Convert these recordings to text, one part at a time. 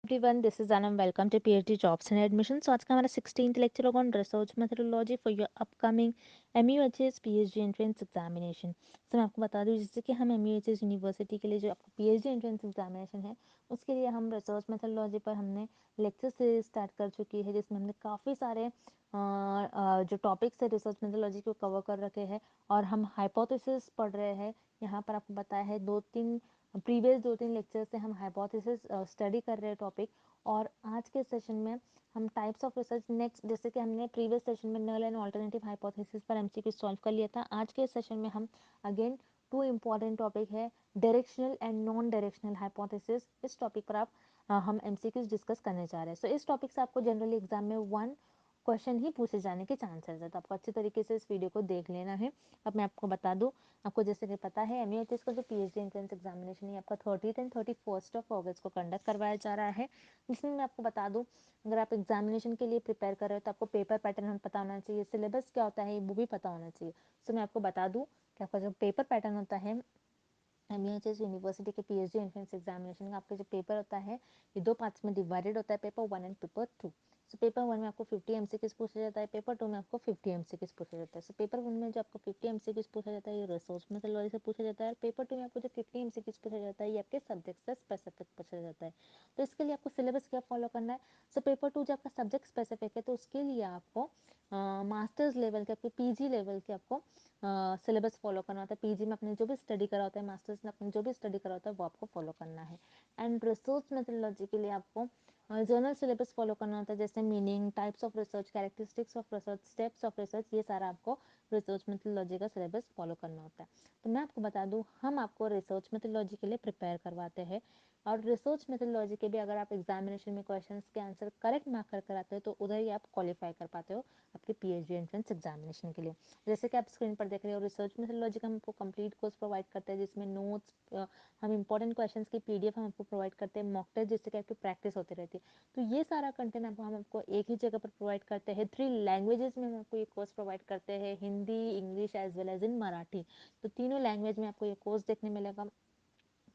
Everyone, this is Anam. Welcome to PhD jobs and admission. So आज का हमारा 16th lecture होगा on research methodology for your upcoming MUHS PhD entrance examination. So मैं आपको बता दूं, जैसे कि हम एमयूएचएस यूनिवर्सिटी के लिए जो आपका पीएचडी एंट्रेंस एग्जामिनेशन है उसके लिए हम रिसर्च मेथोडोलॉजी पर हमने लेक्चर सीरीज स्टार्ट कर चुकी है, जिसमें हमने काफ़ी सारे जो टॉपिक्स है रिसर्च मेथोडोलॉजी को कवर कर रखे हैं और हम हाइपोथेसिस पढ़ रहे हैं। यहाँ पर आपको बताया है प्रीवियस 2-3 लेक्चर से हम हाइपोथेसिस स्टडी कर रहे हैं टॉपिक। और आज के सेशन में हम टाइप्स ऑफ रिसर्च नेक्स्ट, जैसे कि हमने प्रीवियस सेशन में नल एंड ऑल्टरनेटिव हाइपोथेसिस पर एमसीक्यू सॉल्व कर लिया था। आज के सेशन में हम अगेन 2 इम्पॉर्टेंट टॉपिक है, directional and non directional hypothesis. इस टॉपिक पर हम एमसीक्यूज डिस्कस करने जा रहे हैं। सो इस टॉपिक से आपको जनरली एग्जाम में 1 क्वेश्चन ही पूछे जाने के चांसेस है, तो आपको अच्छे तरीके से इस वीडियो को देख लेना है। अब मैं आपको बता दूं, आपको जैसे कि पता है एमयूएचएस का जो पीएचडी एंट्रेंस एग्जामिनेशन है आपका 30 एंड 31 अगस्त को कंडक्ट करवाया जा रहा है। जिसमें मैं आपको बता दूं, अगर आप एग्जामिनेशन के लिए प्रिपेयर कर रहे हो तो आपको पेपर पैटर्न पता होना चाहिए, सिलेबस क्या होता है वो भी पता होना चाहिए। सो मैं आपको बता दूं कि आपका जो पेपर पैटर्न होता है एमयूएचएस यूनिवर्सिटी के पीएचडी एंट्रेंस एग्जामिनेशन का, आपका जो पेपर होता है ये 2 पार्ट्स में डिवाइडेड होता है, paper 1 and paper 2। So paper 1 में आपको 50 एमसीक्यूज पूछा जाता है, पेपर 2 में आपको 50 एमसीक्यूज पूछा जाता है। सो पेपर 1 में जो आपको 50 एमसीक्यूज पूछा जाता है ये रिसोर्स मेथोडोलॉजी से पूछा जाता है, और पेपर 2 में आपको जो 50 एमसीक्यूज पूछा जाता है ये आपके सब्जेक्ट से स्पेसिफिक पूछा जाता है। तो इसके लिए आपको सिलेबस क्या फॉलो करना है। सो पेपर 2 जो आपका सब्जेक्ट स्पेसिफिक है तो उसके लिए आपको मास्टर्स लेवल के, आपके पीजी लेवल के आपको सिलेबस फॉलो करना होता है। पीजी में आपने जो भी स्टडी करा होता है, मास्टर्स में आपने जो भी स्टडी करा होता है वो आपको फॉलो करना है। एंड रिसर्च मेथोडोलॉजी के लिए आपको जर्नल सिलेबस फॉलो करना होता है, जैसे meaning, types of research, characteristics of research, steps of research, ये सारा आपको रिसर्च मेथोडोलॉजी का सिलेबस फॉलो करना होता है। तो मैं आपको बता दूं, हम आपको रिसर्च मेथोडोलॉजी के लिए प्रिपेयर करवाते हैं। और रिसर्च मेथोडोलॉजी के भी अगर आप एग्जामिनेशन में क्वेश्चंस के आंसर करेक्ट मार्क कर कर आते हो तो उधर ही आप क्वालिफाई कर पाते हो आपके पीएचडी एंट्रेंस एग्जामिनेशन के लिए। जैसे कि आप स्क्रीन पर देख रहे हो, रिसर्च मेथोडोलॉजी का हमको कंप्लीट कोर्स प्रोवाइड करते हैं, जिसमें नोट्स, हम इंपॉर्टेंट क्वेश्चंस की पीडीएफ हम आपको प्रोवाइड करते हैं, मॉक टेस्ट जिससे कि आपकी प्रैक्टिस होती रहती है। तो ये सारा कंटेंट आपको हम आपको एक ही जगह पर प्रोवाइड करते हैं। 3 लैंग्वेजेस में हम आपको ये कोर्स प्रोवाइड करते हैं, Hindi, English as well as in Marathi. तो तीनों लैंग्वेज में आपको ये कोर्स देखने मिलेगा।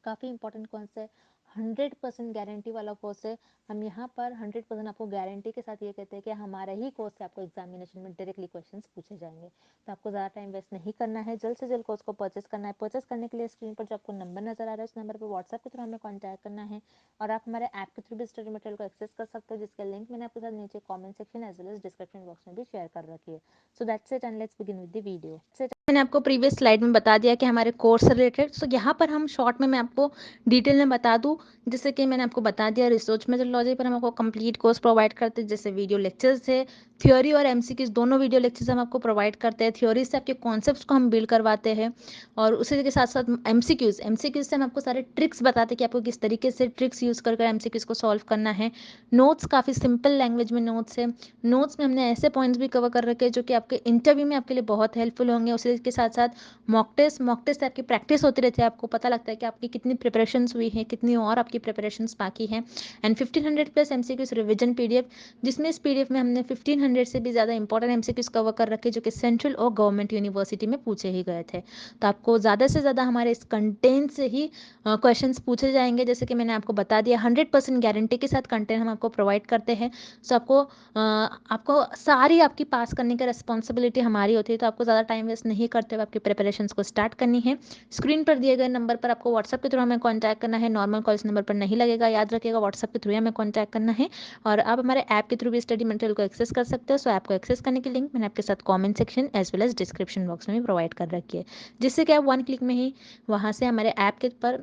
काफ़ी इंपॉर्टेंट कोर्स है, 100% गारंटी वाला कोर्स है। हम यहाँ पर 100% आपको गारंटी के साथ ये कहते हैं कि हमारे ही कोर्स से आपको एग्जामिनेशन में डायरेक्टली क्वेश्चंस पूछे जाएंगे। तो आपको ज़्यादा टाइम वेस्ट नहीं करना है, जल्द से जल्द कोर्स को परचेस करना है। परचेस करने के लिए स्क्रीन पर जो आपको नंबर नजर आ रहा है उस नंबर पर व्हाट्सएप के थ्रू हमें कॉन्टैक्ट करना है, और आप हमारे ऐप के थ्रू भी स्टडी मटेरियल को एक्सेस कर सकते हो, जिसका लिंक मैंने आपके साथ नीचे comment section as well as description box में भी शेयर कर रखी है। So that's it and let's begin with the video. मैंने आपको प्रीवियस स्लाइड में बता दिया कि हमारे कोर्स से रिलेटेड, सो यहाँ पर हम शॉर्ट में मैं आपको डिटेल में बता दूँ। जैसे कि मैंने आपको बता दिया, रिसर्च मेथोडोलॉजी पर हम आपको कंप्लीट कोर्स प्रोवाइड करते हैं, जैसे वीडियो लेक्चर्स है, थ्योरी और एमसीक्यूज दोनों वीडियो लेक्चर्स हम आपको प्रोवाइड करते हैं। थ्योरी से आपके कॉन्सेप्ट्स को हम बिल्ड करवाते हैं, और उसी के साथ साथ एमसीक्यूज से हम आपको सारे ट्रिक्स बताते हैं कि आपको किस तरीके से ट्रिक्स यूज़ कर एमसीक्यूज को सॉल्व करना है। नोट्स काफ़ी सिंपल लैंग्वेज में नोट्स है। नोट्स में हमने ऐसे पॉइंट्स भी कवर कर रखे हैं जो कि आपके इंटरव्यू में आपके लिए बहुत हेल्पफुल होंगे। उसी के साथ साथ मॉक टेस्ट से आपकी प्रैक्टिस होती रहती है, आपको पता लगता है कि आपकी कितनी प्रिपरेशंस हुई है, कितनी और आपकी प्रिपरेशंस बाकी हैं। And 1500 plus MCQs revision PDF, जिसमें इस पीडीएफ में हमने 1500 से भी ज़्यादा इंपॉर्टेंट एमसीक्यूज कवर कर रखे जो कि सेंट्रल और गवर्नमेंट यूनिवर्सिटी में पूछे ही गए थे। तो आपको ज़्यादा से ज़्यादा हमारे इस कंटेंट से ही क्वेश्चंस पूछे जाएंगे। जैसे कि मैंने आपको बता दिया, 100% गारंटी के साथ कंटेंट हम आपको प्रोवाइड करते हैं। सो आपको सारी आपकी पास करने की रिस्पॉन्सिबिलिटी हमारी होती है, तो आपको ज़्यादा टाइम वेस्ट नहीं करते हुए आपकी प्रिपरेशंस को स्टार्ट करनी है। स्क्रीन पर दिए गए नंबर पर आपको व्हाट्सएप के थ्रू हमें कॉन्टैक्ट करना है, नॉर्मल कॉल इस नंबर पर नहीं लगेगा, याद रखिएगा, व्हाट्सएप के थ्रू हमें कॉन्टैक्ट करना है। और आप हमारे ऐप के थ्रू भी स्टडी मटेरियल को एक्सेस कर सकते हो। सो ऐप को एक्सेस करने की लिंक मैंने आपके साथ comment section as well as description box में भी प्रोवाइड कर रखी है, जिससे कि आप 1 क्लिक में ही वहाँ से हमारे ऐप के पर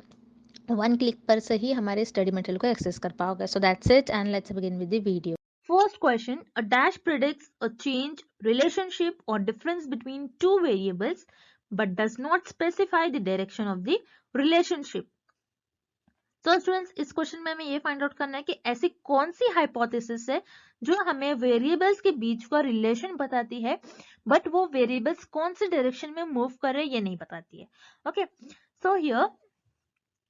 1 क्लिक पर से ही हमारे स्टडी मटेरियल को एक्सेस कर पाओगे। सो that's it and let's begin with the video. First question, a dash predicts a change, relationship or difference between two variables but does not specify the direction of the relationship. तो students, इस question में हमें ये find out करना है कि ऐसी कौन सी हाइपोथेसिस है जो हमें वेरिएबल्स के बीच का रिलेशन बताती है, बट वो वेरिएबल्स कौन से डायरेक्शन में मूव कर रहे हैं ये नहीं बताती है। ओके, सो हियर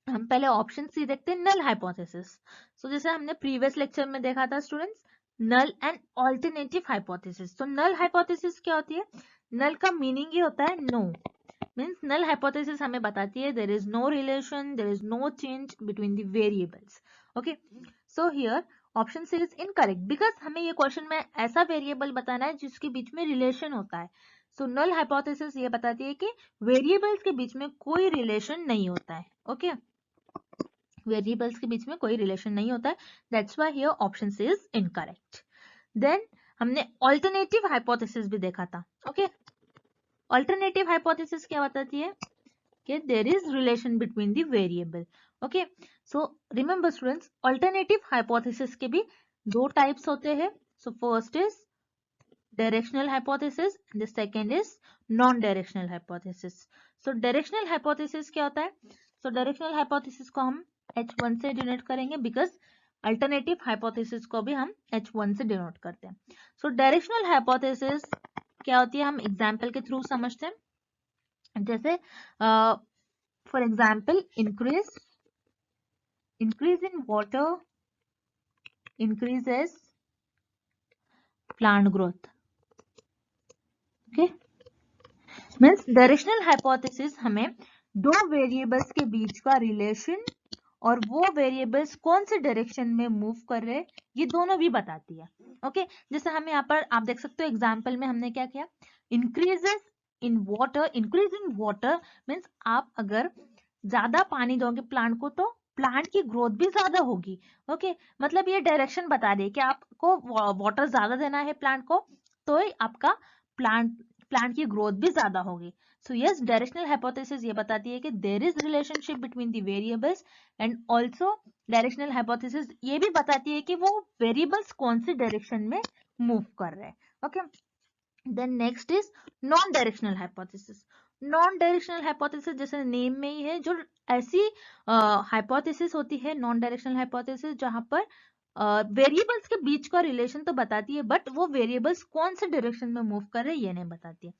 हम पहले ऑप्शन सी देखते हैं, नल हाइपोथेसिस। सो जैसे हमने प्रीवियस लेक्चर में देखा था students, null and alternative hypothesis. तो नल हाइपोथेसिस क्या होती है? नल का मीनिंग ये होता है नो, मीन्स नल हाइपोथेसिस हमें बताती है there is no relation, there is no change between the variables. Okay, so here option C is incorrect because हमें ये क्वेश्चन में ऐसा वेरिएबल बताना है जिसके बीच में रिलेशन होता है. सो नल हाइपोथेसिस ये बताती है कि वेरिएबल्स के बीच में कोई रिलेशन नहीं होता है. ओके, वेरिएबल्स के बीच में कोई रिलेशन नहीं होता है. That's why here option C is incorrect. Then हमने ऑल्टरनेटिव हाइपोथेसिस भी देखा था. ओके, ऑल्टरनेटिव हाइपोथेसिस क्या बताती है कि there is relation between the variable. Okay, so remember students, alternative hypothesis के भी दो टाइप्स होते हैं. So first is directional hypothesis, the second is non directional hypothesis. So directional hypothesis क्या होता है? सो डायरेक्शनल हाइपोथेसिस को हम H1 से डिनोट करेंगे बिकॉज अल्टरनेटिव हाइपोथेसिस को भी हम H1 से डिनोट करते हैं. सो डायरेक्शनल हाइपोथेसिस क्या होती है हम एग्जांपल के थ्रू समझते हैं. जैसे for example increase in water increases plant growth. Okay, means directional hypothesis हमें दो वेरिएबल्स के बीच का रिलेशन और वो वेरिएबल्स कौन से डायरेक्शन में मूव कर रहे हैं ये दोनों भी बताती है. ओके, जैसे हमें यहाँ पर आप देख सकते हो एग्जांपल में हमने क्या किया, increases in water. Increase in water means आप अगर ज्यादा पानी दोगे प्लांट को तो प्लांट की ग्रोथ भी ज्यादा होगी. ओके, मतलब ये डायरेक्शन बता रही है कि आपको वाटर ज्यादा देना है प्लांट को तो ही आपका प्लांट की ग्रोथ भी ज्यादा होगी. सो यस, डायरेक्शनल हाइपोथेसिस ये बताती है कि there is relationship between the variables and also directional hypothesis ये भी बताती है कि वो वेरिएबल्स कौन सी डायरेक्शन में मूव कर रहे हैं. Okay, then next is non directional hypothesis. Non directional hypothesis जैसे नेम में ही है, जो ऐसी हाइपोथेसिस होती है नॉन डायरेक्शनल हाइपोथेसिस जहां पर वेरिएबल्स के बीच का रिलेशन तो बताती है बट वो वेरिएबल्स कौन से डायरेक्शन में मूव कर रहे हैं ये नहीं बताती है.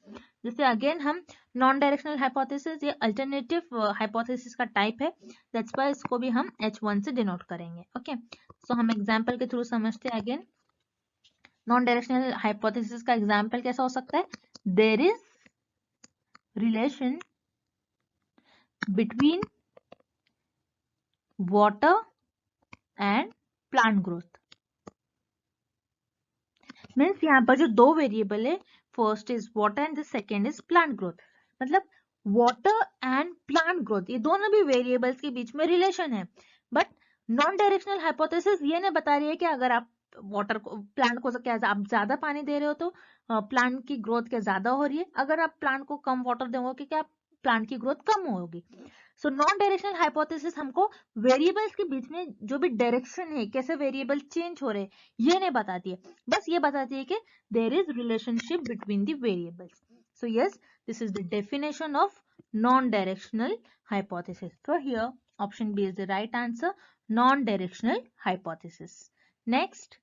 जैसे अगेन हम नॉन डायरेक्शनल हाइपोथेसिस ये अल्टरनेटिव हाइपोथेसिस का टाइप है. दैट्स व्हाई इसको भी हम H1 से डिनोट करेंगे. ओके, सो हम एग्जांपल के थ्रू समझते हैं. अगेन नॉन डायरेक्शनल हाइपोथेसिस का एग्जांपल कैसा हो सकता है, there is relation between water and plant growth. Means यहाँ पर जो दो वेरिएबल है, first is water and the second is plant growth. मतलब वाटर एंड प्लांट ग्रोथ ये दोनों भी वेरिएबल्स के बीच में रिलेशन है. बट नॉन डायरेक्शनल हाइपोथेसिस ये नहीं बता रही है कि अगर आप वाटर को प्लांट को क्या आप ज्यादा पानी दे रहे हो तो प्लांट की ग्रोथ क्या ज्यादा हो रही है, अगर आप प्लांट को कम वाटर दोगे क्या प्लांट की ग्रोथ कम होगी. सो नॉन डायरेक्शनल हाइपोथेसिस हमको वेरिएबल्स के बीच में जो भी डायरेक्शन है कैसे वेरिएबल चेंज हो रहे हैं ये नहीं बताती है, बस ये बताती है कि there is relationship between the variables. So yes, this is the definition of non-directional hypothesis. So here option B is the right answer, non-directional hypothesis. Next,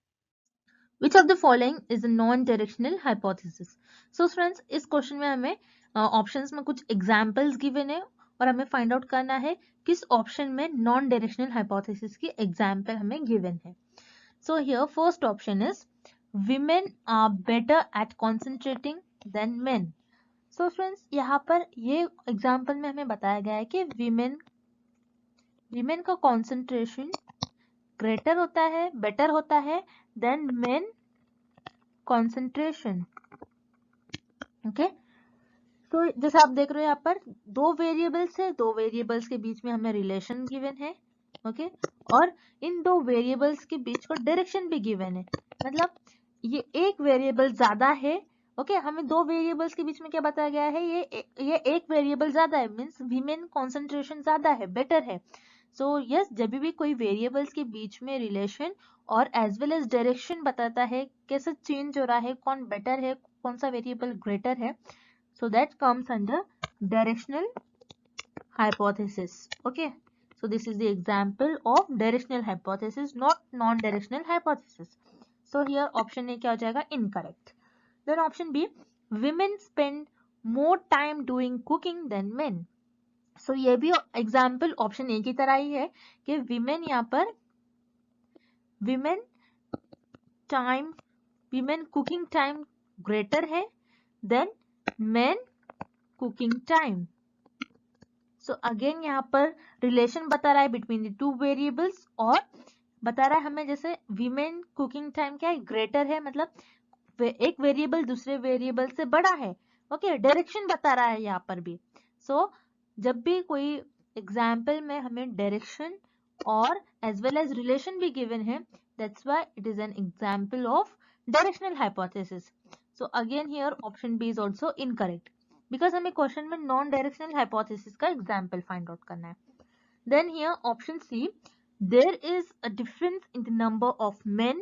which of the following is a non-directional hypothesis? So friends, इस question में हमें options में कुछ examples given है और हमें find out करना है किस ऑप्शन में नॉन डायरेक्शनल हाइपोथेसिस की एग्जांपल हमें गिवन है. So here first option is women are better at concentrating than men. So friends, यहाँ पर ये एग्जाम्पल में हमें बताया गया है कि विमेन का कॉन्सेंट्रेशन ग्रेटर होता है, बेटर होता है देन मेन कॉन्सेंट्रेशन. ओके, तो जैसे आप देख रहे हो यहाँ पर दो वेरिएबल्स है, दो वेरिएबल्स के बीच में हमें रिलेशन गिवन है. ओके, और इन दो वेरिएबल्स के बीच का डायरेक्शन भी गिवन है. मतलब ये एक वेरिएबल ज्यादा है. ओके, हमें दो वेरिएबल्स के बीच में क्या बताया गया है, ये एक वेरिएबल ज्यादा है मींस वीमेन कॉन्सेंट्रेशन ज्यादा है, बेटर है. सो यस, जब भी कोई वेरिएबल्स के बीच में रिलेशन और एज वेल एज डायरेक्शन बताता है कैसे चेंज हो रहा है, कौन बेटर है, कौन सा वेरिएबल ग्रेटर है, so that comes under directional hypothesis. Okay, so this is the example of directional hypothesis, not non-directional hypothesis. So here option A क्या हो जाएगा, incorrect. Then option B, women spend more time doing cooking than men. So ये भी example option A की तरह ही है कि women यहाँ पर women cooking time greater है than men cooking time. So again यहाँ पर रिलेशन बता रहा है बिटवीन द टू वेरिएबल्स और बता रहा है हमें जैसे वीमेन कुकिंग टाइम क्या है, ग्रेटर है, मतलब एक वेरिएबल दूसरे वेरिएबल से बड़ा है। ओके, डायरेक्शन बता रहा है यहाँ पर भी। सो जब भी कोई एग्जाम्पल में हमें डायरेक्शन और एज वेल एज रिलेशन भी गिवन है, that's why it is an example of directional hypothesis. So again here option B is also incorrect, because हमें क्वेश्चन में नॉन डायरेक्शनल हाइपोथेसिस का एग्जाम्पल फाइंड आउट करना है। Then here option C, there is a difference in the number of men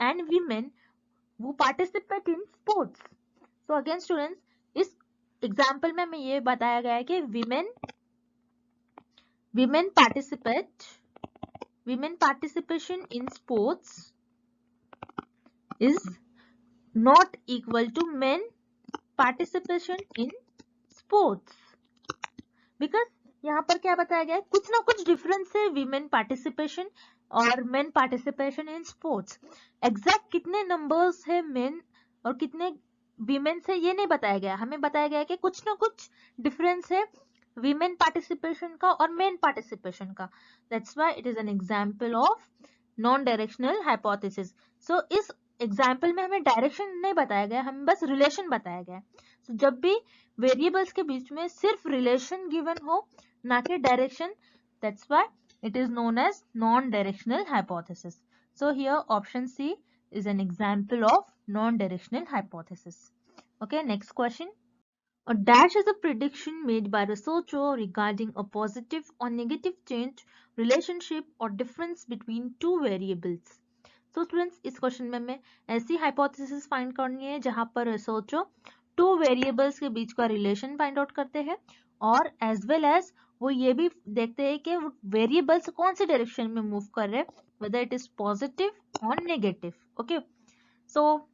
and women who participate in sports. So again students, इस example में हमें ये बताया गया है कि women participation in sports is not equal to men participation in sports, because यहाँ पर क्या बताया गया है, कुछ ना कुछ डिफरेंस है वीमेन पार्टिसिपेशन और men participation in sports. Exact कितने नंबर्स है मेन और कितने वीमेन से ये नहीं बताया गया, हमें बताया गया कि कुछ ना कुछ डिफरेंस है वीमेन पार्टिसिपेशन का और मेन पार्टिसिपेशन का। That's why it is an example of non directional hypothesis. So इस एग्जाम्पल में हमें डायरेक्शन नहीं बताया गया, हमें बस रिलेशन बताया गया। so, जब भी वेरिएबल्स के बीच में सिर्फ रिलेशन गिवन हो ना कि direction, that's why it is known as non directional hypothesis. So here option C is an example of non-directional hypothesis. Okay, next question. A dash is a prediction made by researcher regarding a positive or negative change, relationship or difference between two variables. So students, इस question में हमें ऐसी hypothesis find करनी है जहां पर researcher two variables के बीच का रिलेशन फाइंड आउट करते हैं और एज वेल एज वो ये भी देखते हैं कि वेरिएबल्स कौन सी डायरेक्शन में मूव कर रहे हैं, whether it is positive or negative. Okay, so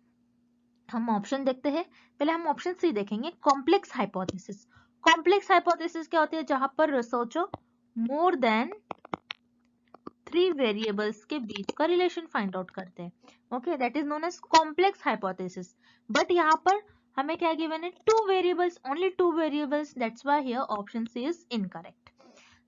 हम ऑप्शन देखते हैं। पहले हम ऑप्शन सी देखेंगे, कॉम्प्लेक्स हाइपोथेसिस। कॉम्प्लेक्स हाइपोथेसिस क्या होती है, जहां पर रिसर्चर मोर देन 3 वेरिएबल्स के बीच का रिलेशन फाइंड आउट करते हैं। Okay, that is known as complex hypothesis. But यहाँ पर हमें क्या गिवन है, 2 variables, only 2 variables, that's why here option C is incorrect.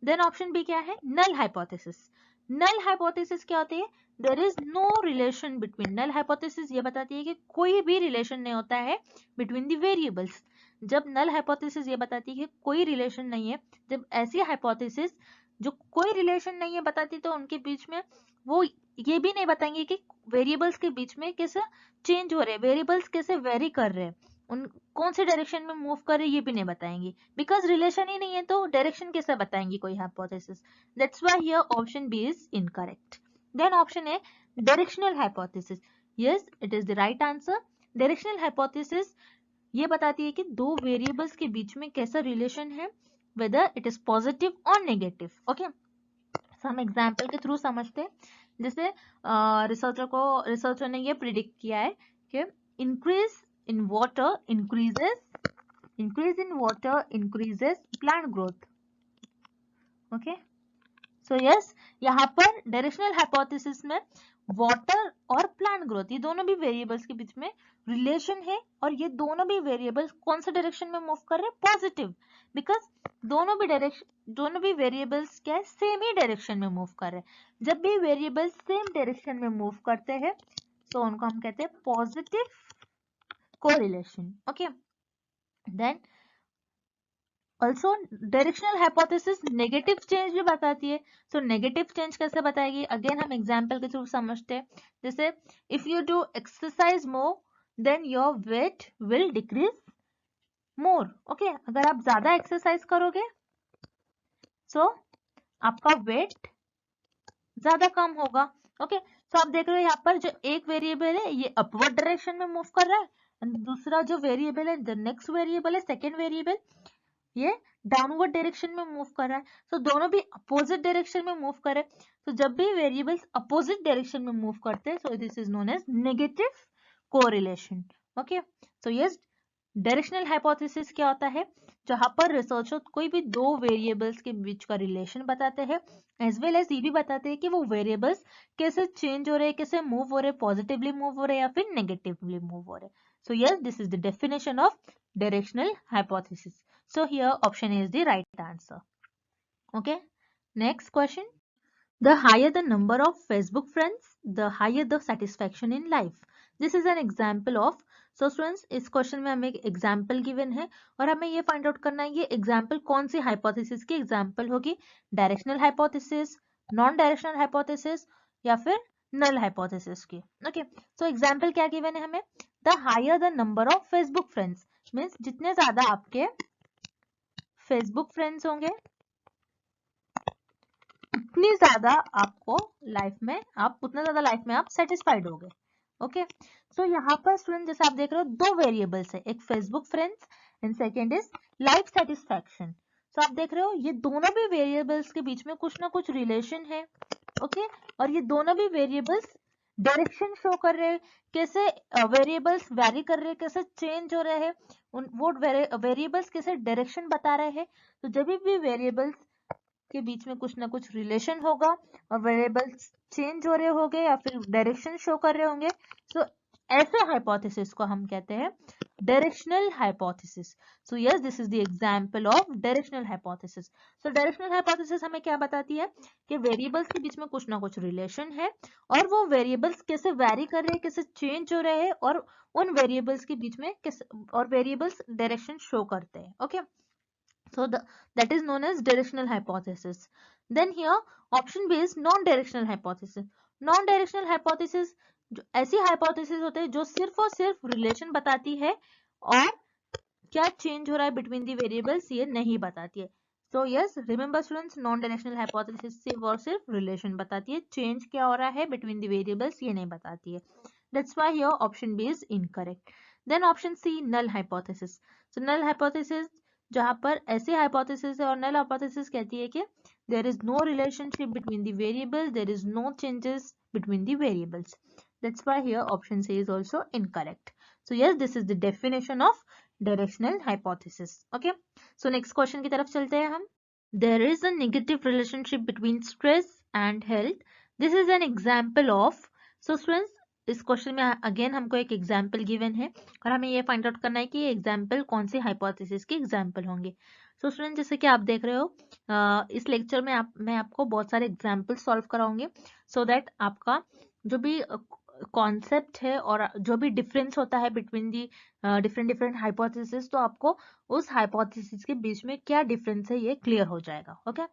Then option B क्या है, नल हाइपोथेसिस। नल हाइपोथेसिस क्या होती है, there is no relation between. Null hypothesis ये बताती है कि कोई भी रिलेशन नहीं होता है बिटवीन द वेरिएबल्स। जब नल हाइपोथेसिस ये बताती है कि कोई रिलेशन नहीं है, जब ऐसी हाइपोथेसिस जो कोई रिलेशन नहीं है बताती, तो उनके बीच में वो ये भी नहीं बताएंगे कि वेरिएबल्स के बीच में कैसे चेंज हो रहे हैं, वेरिएबल्स कैसे वेरी कर रहे हैं, उन कौन से डायरेक्शन में मूव कर रहे हैं, ये भी नहीं बताएंगे, बिकॉज रिलेशन ही नहीं है तो डायरेक्शन कैसे बताएंगे कोई hypothesis. That's why here option B is incorrect. Then option A, directional hypothesis. Yes, it is the right answer. Directional hypothesis ये बताती है कि दो वेरिएबल्स के बीच में कैसा रिलेशन है, वेदर इट इज पॉजिटिव और नेगेटिव। ओके, हम एग्जाम्पल के थ्रू समझते हैं। जैसे रिसर्चर ने ये प्रिडिक्ट किया है कि increase in water increases plant growth. Okay, so yes, यहाँ पर डायरेक्शनल हाइपोथेसिस में वाटर और प्लांट ग्रोथ ये दोनों भी वेरिएबल्स के बीच में रिलेशन है, और ये दोनों भी वेरिएबल्स कौन से डायरेक्शन में मूव कर रहे हैं, पॉजिटिव, बिकॉज दोनों भी वेरिएबल्स क्या है, सेम ही डायरेक्शन में मूव कर रहे हैं। जब भी वेरिएबल्स सेम डायरेक्शन में मूव करते हैं तो उनको हम कहते हैं positive correlation. Okay, then also directional hypothesis negative change भी बताती है। सो नेगेटिव चेंज कैसे बताएगी, अगेन हम एग्जांपल के थ्रू समझते हैं। जैसे if you do exercise more than your weight will decrease more. Okay, अगर आप ज्यादा एक्सरसाइज करोगे सो आपका वेट ज्यादा कम होगा। ओके, सो आप देख रहे हो यहाँ पर जो एक वेरिएबल है ये अपवर्ड डायरेक्शन में मूव कर रहा है, दूसरा जो वेरिएबल है, द नेक्स्ट वेरिएबल है, सेकेंड वेरिएबल, ये डाउनवर्ड डायरेक्शन में मूव कर रहा है। तो दोनों भी अपोजिट डायरेक्शन में मूव करे, तो जब भी वेरिएबल्स अपोजिट डायरेक्शन में मूव करते हैं, so this is known as negative correlation. Okay, so yes, directional hypothesis क्या होता है, जहां पर रिसर्चर कोई भी दो वेरिएबल्स के बीच का रिलेशन बताते हैं, एज वेल एज ये भी बताते हैं कि वो वेरिएबल्स कैसे चेंज हो रहे हैं, कैसे मूव हो रहे हैं, पॉजिटिवली मूव हो रहे हैं या फिर नेगेटिवली मूव हो रहे हैं। सो yes, this is the definition of directional hypothesis. So here option A is the right answer. Okay, next question. The higher the number of Facebook friends, the higher the satisfaction in life. This is an example of. So students, इस question में हमें एक example given है और हमें ये find out करना है ये एग्जाम्पल कौन सी हाइपोथेसिस की एग्जाम्पल होगी, directional hypothesis, non directional hypothesis या फिर नल हाइपोथेसिस की. ओके, सो एग्जाम्पल क्या गिवन है हमें, the higher the number of Facebook friends means जितने ज्यादा आपके फेसबुक फ्रेंड्स होंगे उतनी ज्यादा आपको लाइफ में आप सेटिस्फाइड होगे. ओके, सो यहाँ पर स्टूडेंट जैसे आप देख रहे हो दो वेरिएबल्स है, एक Facebook friends and second is life satisfaction. So आप देख रहे हो ये दोनों भी वेरिएबल्स के बीच में कुछ ना कुछ रिलेशन है. ओके, और ये दोनों भी वेरिएबल्स डायरेक्शन शो कर रहे हैं, कैसे वेरिएबल्स वैरी कर रहे हैं, कैसे चेंज हो रहे हैं, वो वेरिएबल्स कैसे डायरेक्शन बता रहे हैं. तो जब भी वेरिएबल्स के बीच में कुछ ना कुछ रिलेशन होगा और वेरिएबल्स चेंज हो रहे होंगे या फिर डायरेक्शन शो कर रहे होंगे, तो ऐसे हाइपोथेसिस को हम कहते हैं directional hypothesis. So yes, this is the example of directional hypothesis. So directional hypothesis हमें क्या बताती है कि वेरिएबल्स के बीच में कुछ ना कुछ रिलेशन है और वो वेरिएबल्स कैसे वैरी कर रहे हैं, कैसे चेंज हो रहे हैं और उन वेरिएबल्स के बीच में कैसे और वेरिएबल्स डायरेक्शन शो करते हैं. Okay, so that is known as directional hypothesis. Then here option B is non-directional hypothesis. Non-directional hypothesis ऐसी hypothesis होते हैं जो सिर्फ और सिर्फ relation बताती है और क्या change हो रहा है between the variables ये नहीं बताती है. So yes, remember students, non-directional hypothesis सिर्फ और सिर्फ relation बताती है, change क्या हो रहा है between the variables ये नहीं बताती है. That's why here option B is incorrect. Then option C, null hypothesis. So null hypothesis जहां पर ऐसी हाइपोथेसिस है और नल हाइपोथेसिस कहती है कि there is no relationship between the variable, there is no changes between the variables. That's why here option C is also incorrect. So yes, this is the definition of directional hypothesis. Okay, so next question की तरफ चलते हैं हम. There is a negative relationship between stress and health. This is an example of. So students, इस question में अगेन हमको एक एग्जाम्पल गिवन है और हमें ये फाइंड आउट करना है कि ये एग्जाम्पल कौन सी हाइपोथेसिस के एग्जाम्पल होंगे. सो स्टूडेंट, जैसे कि आप देख रहे हो इस लेक्चर में मैं आपको बहुत सारे एग्जाम्पल सॉल्व कराऊंगे सो दैट आपका जो भी कॉन्सेप्ट है और जो भी डिफरेंस होता है between the different different hypothesis, तो आपको उस हाइपोथेसिस के बीच में क्या डिफरेंस है ये क्लियर हो जाएगा. Okay,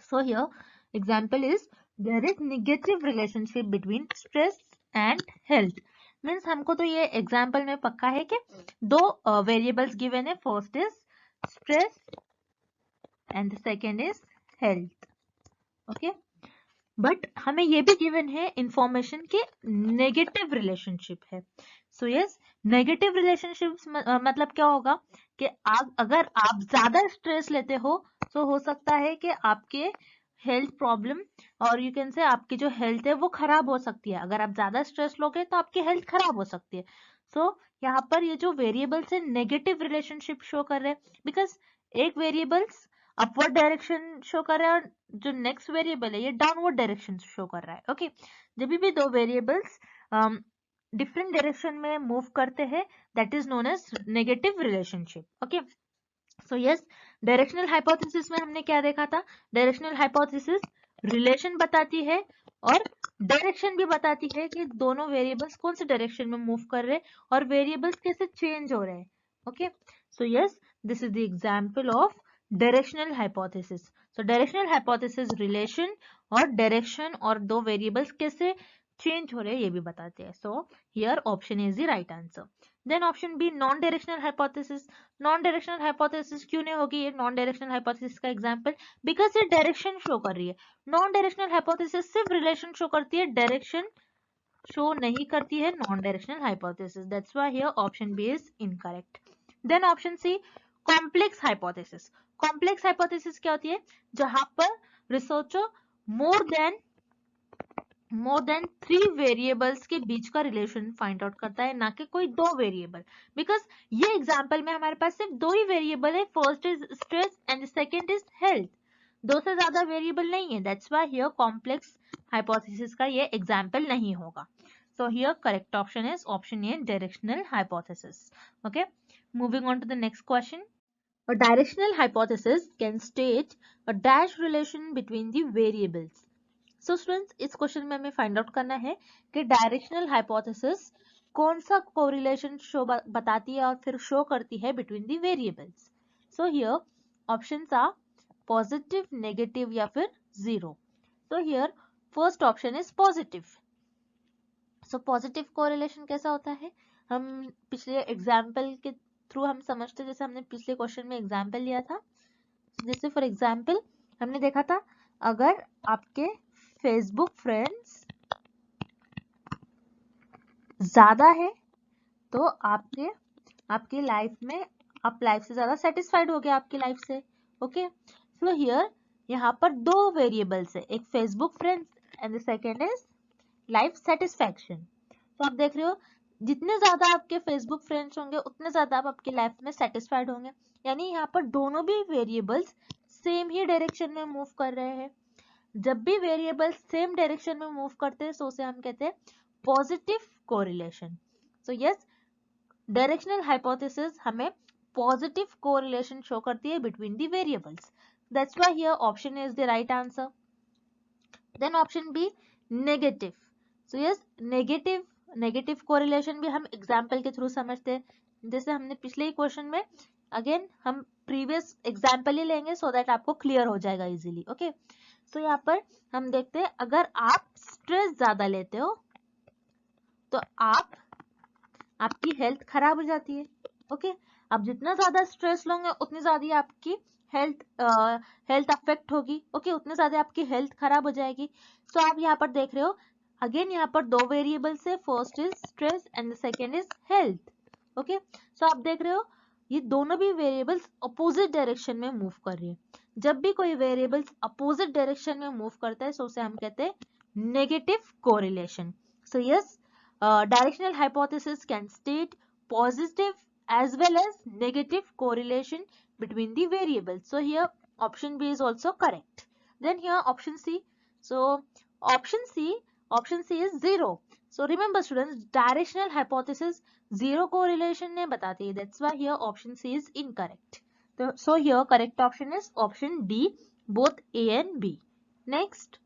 so here example is there is negative relationship between stress and health. Means हमको तो ये एग्जाम्पल में पक्का है कि दो वेरिएबल्स गिवन है, first is stress and the second is health. Okay, but हमें ये भी गिवन है इंफॉर्मेशन के नेगेटिव रिलेशनशिप है. सो यस, नेगेटिव रिलेशनशिप मतलब क्या होगा कि अगर आप ज्यादा स्ट्रेस लेते हो तो हो सकता है कि आपके हेल्थ प्रॉब्लम और यू कैन से आपकी जो हेल्थ है वो खराब हो सकती है. अगर आप ज्यादा स्ट्रेस लोगे तो आपकी हेल्थ खराब हो सकती है. सो यहाँ पर ये जो वेरिएबल्स है नेगेटिव रिलेशनशिप शो कर रहे हैं बिकॉज एक वेरिएबल्स अपवर्ड डायरेक्शन शो कर रहा है और जो नेक्स्ट वेरिएबल है ये डाउनवर्ड डायरेक्शन शो कर रहा है. ओके, जब भी दो वेरिएबल्स डिफरेंट डायरेक्शन में मूव करते हैं that is known as negative relationship. Okay, so yes, directional hypothesis में हमने क्या देखा था, डायरेक्शनल हाइपोथेसिस रिलेशन बताती है और डायरेक्शन भी बताती है कि दोनों वेरिएबल्स कौन से डायरेक्शन में मूव कर रहे हैं और वेरिएबल्स कैसे चेंज हो रहे हैं. Okay, so yes, this is the example of directional hypothesis. So directional hypothesis relation और डायरेक्शन और दो वेरिएबल्स कैसे चेंज हो रहे हैं ये भी बताते हैं. So here option is the right answer. Then option B, non directional hypothesis. Non directional hypothesis क्यों नहीं होगी ये नॉन डायरेक्शनल हाइपोथेसिस का एग्जांपल, बिकॉज ये डायरेक्शन शो कर रही है. नॉन डायरेक्शनल हाइपोथेसिस सिर्फ रिलेशन शो करती है, डायरेक्शन शो नहीं करती है non directional hypothesis. That's why here option B is incorrect. Then option C, complex hypothesis. Complex hypothesis क्या होती है, जहां पर रिसर्चर मोर देन 3 वेरिएबल्स के बीच का रिलेशन फाइंड आउट करता है, ना कि कोई दो वेरिएबल. बिकॉज ये एग्जांपल में हमारे पास सिर्फ दो ही वेरिएबल है, first is stress and second is health. दो से ज्यादा वेरिएबल नहीं है. That's why here complex hypothesis का ये एग्जांपल नहीं होगा. So here correct option is option A, directional hypothesis. Okay, moving on to the next question. A directional hypothesis can state a dash relation between the variables. So students, इस question में हमें find out करना है कि directional hypothesis कौन सा correlation show बताती है और फिर शो करती है between the variables. So here options are positive, negative या फिर zero. So here first option is positive. So positive correlation कैसा होता है, हम पिछले एग्जाम्पल के थ्रू हम समझते, जैसे हमने पिछले क्वेश्चन में एग्जाम्पल लिया था. जैसे फॉर एग्जाम्पल हमने देखा था, अगर आपके फेसबुक फ्रेंड्स ज्यादा है तो आपकी लाइफ में आप लाइफ से ज्यादा सेटिस्फाइड हो गए आपकी लाइफ से. ओके, सो हियर यहाँ पर दो वेरिएबल्स है, एक Facebook friends and the second is life satisfaction. तो आप देख रहे हो, जितने ज्यादा आपके फेसबुक फ्रेंड्स होंगे उतने ज्यादा आप आपकी लाइफ में सेटिस्फाइड होंगे. यानी यहाँ पर दोनों भी वेरिएबल्स सेम ही डायरेक्शन में मूव कर रहे हैं. जब भी वेरिएबल्स सेम डायरेक्शन में मूव करते हैं तो उसे हम कहते हैं positive correlation. So yes, directional hypothesis हमें पॉजिटिव कोरिलेशन शो करती है between the variables. That's why here option is the right answer. Then option B, negative. So yes, negative correlation भी हम एग्जाम्पल के थ्रू समझते हैं. जैसे हमने पिछले ही क्वेश्चन में, अगेन हम प्रीवियस एग्जाम्पल ही लेंगे सो दैट आपको क्लियर हो जाएगा इजीली. ओके, तो यहाँ पर हम देखते हैं, अगर आप स्ट्रेस ज्यादा लेते हो तो आपकी हेल्थ खराब हो जाती है. ओके, आप जितना ज्यादा स्ट्रेस लोगे उतनी ज्यादा आपकी हेल्थ अफेक्ट होगी. ओके, उतने ज्यादा आपकी हेल्थ खराब हो जाएगी. सो आप यहाँ पर देख रहे हो, अगेन यहाँ पर दो वेरिएबल्स है, first is stress and second is health. Okay, so आप देख रहे हो ये दोनों भी वेरिएबल्स अपोजिट डायरेक्शन में मूव कर रही है. जब भी कोई वेरिएबल्स अपोजिट डायरेक्शन में मूव करता है, सो उसे हम कहते हैं negative correlation. So yes, directional hypothesis can state positive as well as negative correlation between the variables. So here option B is also correct. Then here option C. So option C is zero. So remember students, directional hypothesis zero correlation नहीं बताती है. That's why here option C is incorrect. So here correct option is option D, both A and B. Next.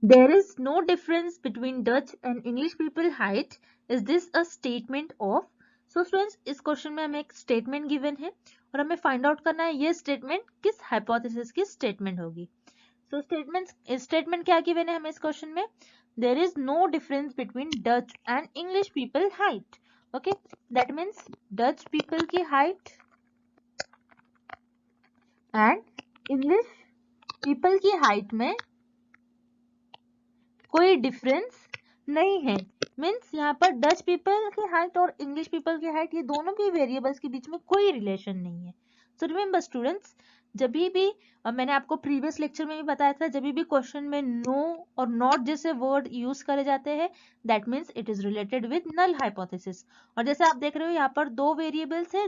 There is no difference between Dutch and English people height. Is this a statement of? So students, इस question में हमें एक statement given है और हमें find out करना है ये स्टेटमेंट किस हाइपोथेसिस की स्टेटमेंट होगी. सो स्टेटमेंट क्या गिवन है हमें इस क्वेश्चन में, there is no difference between Dutch and English people height. Okay, that means Dutch people की हाइट एंड इंग्लिश पीपल की हाइट में कोई डिफरेंस नहीं है. मीन्स यहाँ पर डच पीपल की हाइट और इंग्लिश पीपल की हाइट, ये दोनों भी वेरिएबल्स के बीच में कोई रिलेशन नहीं है. सो रिमेंबर स्टूडेंट्स, जब भी और मैंने आपको प्रीवियस लेक्चर में भी बताया था, जब भी क्वेश्चन में नो और नॉट जैसे वर्ड यूज करे जाते हैं, that means it is related with null hypothesis. और जैसे आप देख रहे हो यहाँ पर दो वेरिएबल्स है,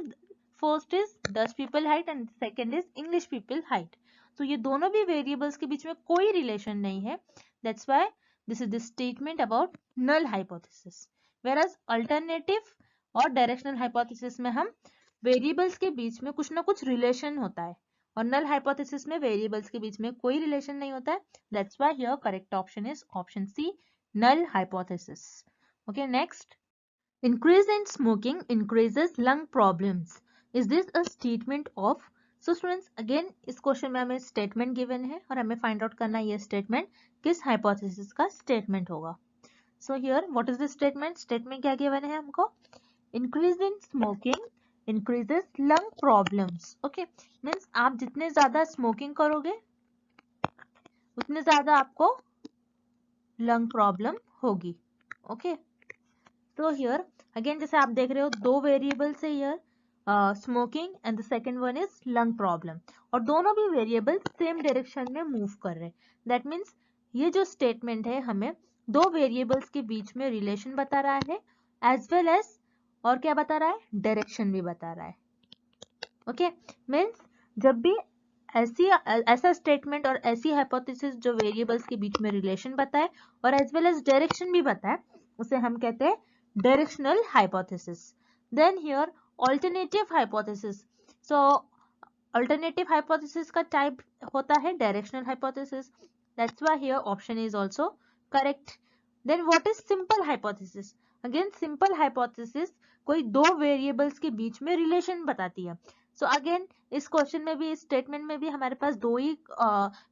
first is Dutch people height and second is English people height. तो ये दोनों भी वेरिएबल्स के बीच में कोई रिलेशन नहीं है. That's why this is the statement about null hypothesis. Whereas alternative और directional hypothesis में हम variables के बीच में कुछ ना कुछ relation होता है और null hypothesis में variables के बीच में कोई relation नहीं होता है. That's why here correct option is option C, null hypothesis. Okay, next. Increase in smoking increases lung problems. Is this a statement of? So students, again इस क्वेश्चन में हमें स्टेटमेंट गिवन है और हमें फाइंड आउट करना है ये statement किस हाइपोथेसिस का स्टेटमेंट होगा. So here what is the statement क्या गिवन है हमको, increase in smoking increases lung problems. Okay, means आप जितने ज्यादा स्मोकिंग करोगे उतने ज्यादा आपको लंग प्रॉब्लम होगी. ओके, तो हियर अगेन जैसे आप देख रहे हो दो वेरिएबल्स है here, smoking and the second one is lung problem, और दोनों भी वेरिएबल सेम डायरेक्शन में मूव कर रहे हैं. दैट मीन्स ये जो स्टेटमेंट है हमें दो वेरिएबल्स के बीच में रिलेशन बता रहा है एज वेल एज और क्या बता रहा है, डायरेक्शन भी बता रहा है. ओके, मीन्स जब भी ऐसा स्टेटमेंट और ऐसी हाइपोथेसिस जो वेरिएबल्स के बीच में रिलेशन बताए और एज वेल एज डायरेक्शन भी बताए, उसे हम कहते हैं directional hypothesis. Then here alternative hypothesis. So alternative hypothesis का टाइप होता है directional hypothesis. That's why here option is also correct. Then what is simple hypothesis? Again simple hypothesis कोई दो वेरिएबल्स के बीच में रिलेशन बताती है. So again इस क्वेश्चन में भी, इस स्टेटमेंट में भी हमारे पास दो ही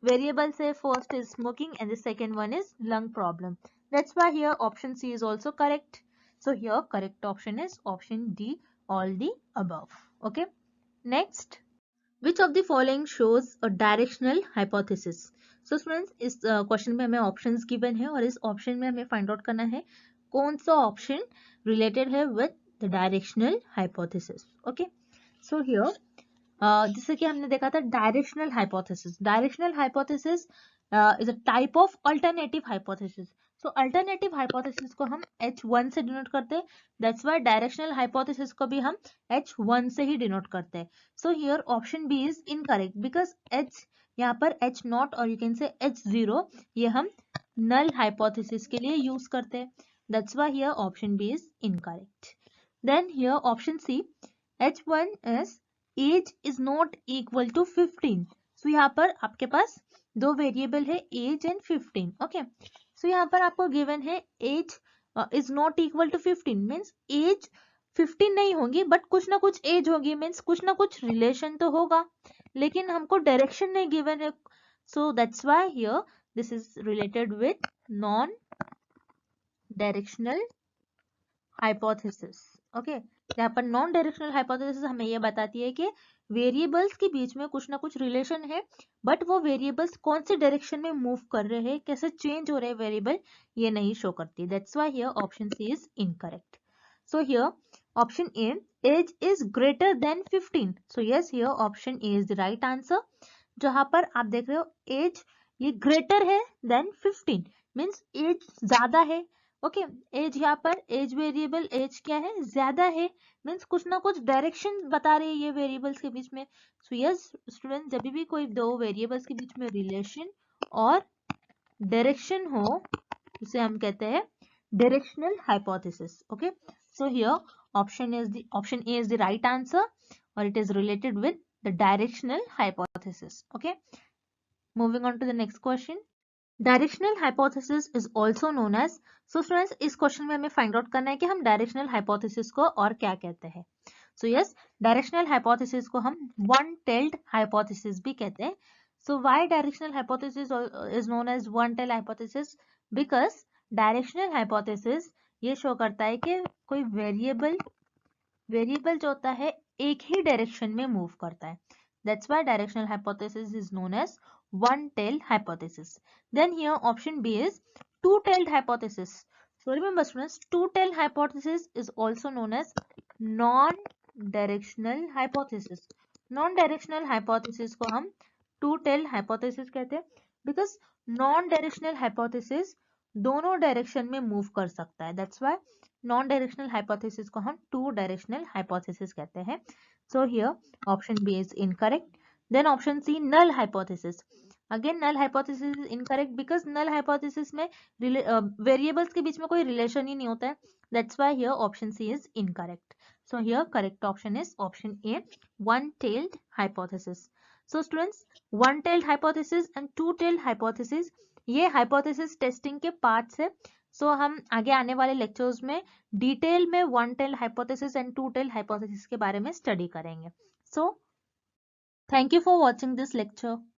वेरिएबल्स है. First is smoking and the second one is lung problem. That's why here option C is also correct. So here correct option is option D, all the above. Okay. Next, which of the following shows a directional hypothesis? So students इस question में हमें options given है और इस option में हमें find out करना है कौन सा ऑप्शन रिलेटेड है with the directional hypothesis. Okay. So here जैसे कि हमने देखा था directional hypothesis. Directional hypothesis is a type of alternative hypothesis. So alternative hypothesis को हम H1 से डिनोट करते हैं. दैट्स व्हाई डायरेक्शनल हाइपोथेसिस को भी हम H1 से ही डिनोट करते हैं. So here option B is incorrect because H यहाँ पर H0 और यू कैन से H0 ये हम नल हाइपोथेसिस के लिए यूज करते हैं. That's why here option B is incorrect. Then here option C H1 is age is not equal to 15. सो यहाँ पर आपके पास दो वेरिएबल है एज एंड 15. ओके. सो यहाँ पर आपको गिवन है age is not equal to 15 means age 15 नहीं होगी बट कुछ ना कुछ एज होगी मीन्स कुछ ना कुछ रिलेशन तो होगा लेकिन हमको डायरेक्शन नहीं गिवन है. So that's why here this is related with non directional hypothesis. Okay. यहाँ पर नॉन डायरेक्शनल हाइपोथेसिस हमें ये बताती है कि वेरिएबल्स के बीच में कुछ ना कुछ रिलेशन है बट वो वेरिएबल्स कौन से डायरेक्शन में मूव कर रहे हैं, कैसे चेंज हो रहे हैं वेरिएबल, ये नहीं शो करती. That's why here option C is incorrect. So here option A age is greater than 15. So yes here option A is the right answer. जहां पर आप देख रहे हो एज ये ग्रेटर है देन 15 मीन्स एज ज्यादा है. ओके. एज यहाँ पर एज वेरिएबल एज क्या है, ज्यादा है मीन्स कुछ ना कुछ डायरेक्शन बता रही है ये वेरिएबल्स के बीच में. सो यस स्टूडेंट जब भी कोई दो वेरिएबल्स के बीच में रिलेशन और डायरेक्शन हो उसे हम कहते हैं directional hypothesis. Okay. So here option A is the right answer और it is related with the directional hypothesis. Okay. Moving on to the next question. Directional hypothesis is also known as. So students इस question में हमें find out करना है कि हम directional hypothesis को और क्या कहते हैं. सो यस डायरेक्शनल हाइपोथेसिस को हम वन टेल्ड हाइपोथेसिस भी कहते हैं. So why directional hypothesis is known as one tailed hypothesis? Because directional hypothesis ये शो करता है कि कोई वेरिएबल जो होता है एक ही डायरेक्शन में मूव करता है. That's why directional hypothesis is known as one-tailed hypothesis. Then here option B is two-tailed hypothesis. So remember students, two-tailed hypothesis is also known as non-directional hypothesis. Non-directional hypothesis को हम two-tailed hypothesis कहते हैं because non-directional hypothesis दोनों direction में move कर सकता है. That's why non-directional hypothesis को हम two-directional hypothesis कहते हैं. So here option B is incorrect. Then option C null hypothesis. Again null hypothesis is incorrect because null hypothesis में variables के बीच में कोई relation ही नहीं होता है. That's why here option C is incorrect. So here correct option is option A, one-tailed hypothesis. So students one-tailed hypothesis and two-tailed hypothesis ये hypothesis testing के parts है. So हम आगे आने वाले lectures में detail में one-tailed hypothesis and two-tailed hypothesis के बारे में study करेंगे. So thank you for watching this lecture.